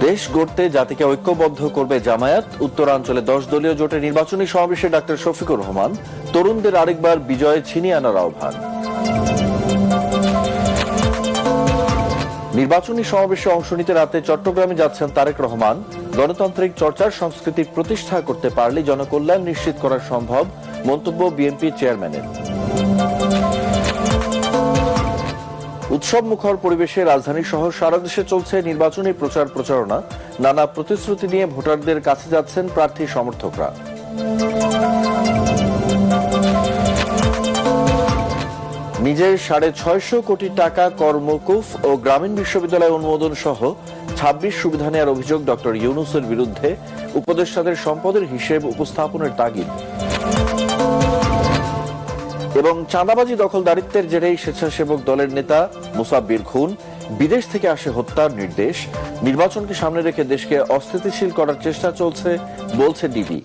দেশ গড়তে জাতিকে ঐক্যবদ্ধ করবে জামায়াত। উত্তরাঞ্চলে 10 দলীয় জোটের নির্বাচনী সমাবেশে ডাক্তার শফিকুর রহমান তরুণদের আরেকবার বিজয় ছিনিয়ে আনার আহ্বান। নির্বাচনী সমাবেশে অংশ নিতে রাতে চট্টগ্রামে যাচ্ছেন তারেক রহমান। গণতান্ত্রিক চর্চার সংস্কৃতি প্রতিষ্ঠা করতে পারলে জনকল্যাণ নিশ্চিত করা সম্ভব, মন্তব্য বিএনপি চেয়ারম্যানের। উৎসব মুখর পরিবেশে রাজধানী সহ সারা দেশে চলছে নির্বাচনী প্রচার প্রচারণা। নানা প্রতিশ্রুতি নিয়ে ভোটারদের কাছে যাচ্ছেন প্রার্থী সমর্থকরা। নিজের 650 কোটি টাকা কর মওকুফ ও গ্রামীণ বিশ্ববিদ্যালয় অনুমোদন সহ 26 সুবিধা নেওয়ার অভিযোগ ডক্টর ইউনূসের বিরুদ্ধে। উপদেষ্টাদের সম্পদের হিসেব উপস্থাপনের তাগিদ। এবং চাঁদাবাজি দখলদারিত্বের জেরেই স্বেচ্ছাসেবক দলের নেতা মুসাব্বির খুন, বিদেশ থেকে আসে হত্যার নির্দেশ। নির্বাচনকে সামনে রেখে দেশকে অস্থিতিশীল করার চেষ্টা চলছে বলছে ডিবি।